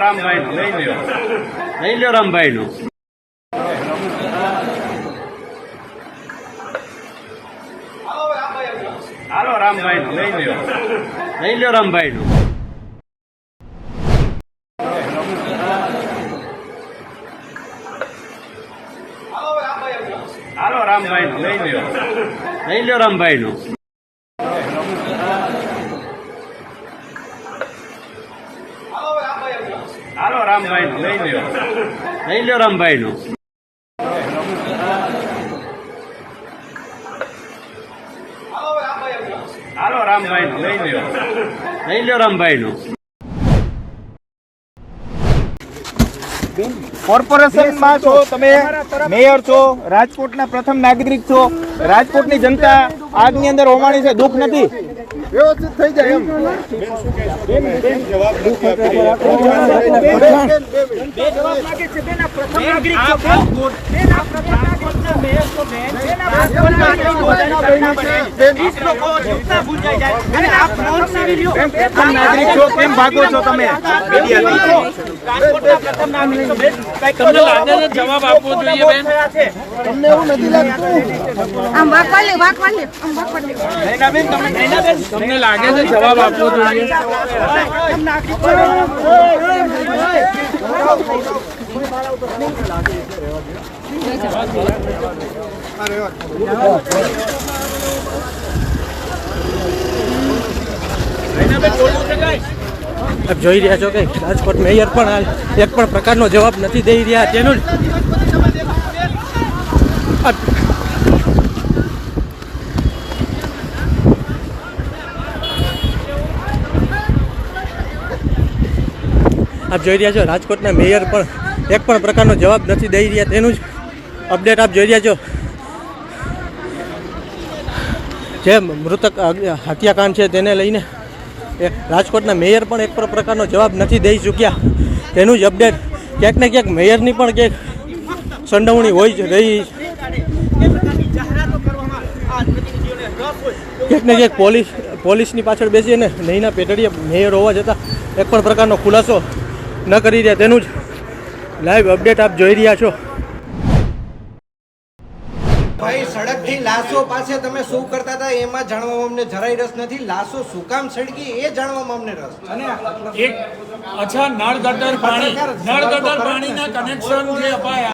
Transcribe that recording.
રામભાઈ નો લઈ લ્યો રામભાઈ નો હાલો રામભાઈ નો લઈ લ્યો રામભાઈ નો હાલો રામભાઈ નો લઈ લ્યો રામભાઈ નો હાલો રામભાઈ નો લઈ લ્યો રામભાઈ નો હાલો રામભાઈ નો લઈ લ્યો રામભાઈ નો કોર્પોરેશનમાં છો તમે, મેયર છો, રાજકોટના પ્રથમ નાગરિક છો, રાજકોટની જનતા આગની અંદર હોમાણી છે, દુઃખ નથી? વ્યવસ્થિત થઈ જાય નાગરિક છો, કેમ ભાગો છો તમે? તમને લાગે છે જવાબ આપવો જોઈએ બેન? તમને એવું નથી લાગતું? તમને લાગે છે જવાબ આપવો જોઈએ? આપ જોઈ રહ્યા છો કે રાજકોટ મેયર પણ એક પણ પ્રકારનો જવાબ નથી દઈ રહ્યા. તેનું આપ જોઈ રહ્યા છો રાજકોટના મેયર પણ એક પણ પ્રકારનો જવાબ નથી દઈ રહ્યા. તેનું જ અપડેટ આપ જોઈ રહ્યા છો. જે મૃતક હત્યાકાંડ છે તેને લઈને રાજકોટના મેયર પણ એક પણ પ્રકારનો જવાબ નથી દઈ ચૂક્યા. તેનું જ અપડેટ ક્યાંક ને ક્યાંક મેયરની પણ ક્યાંક સંડોવણી હોય જ રહી. ક્યાંક ને ક્યાંક પોલીસની પાછળ બેસીને નહીંના પેટડીયા મેયર હોવા છતાં એક પણ પ્રકારનો ખુલાસો ન કરી રહ્યા. તેનું જ લાઈવ અપડેટ આપ જોઈ રહ્યા છો. ભાઈ સડકથી લાશો પાસે તમે શું કરતા હતા એમાં જાણવામાં અમને જરાય રસ નથી. લાશો શું કામ સળગી એ જાણવામાં અમને રસ છે. એક અચ્છા નળ ગટર પાણીના કનેક્શન જે અપાયા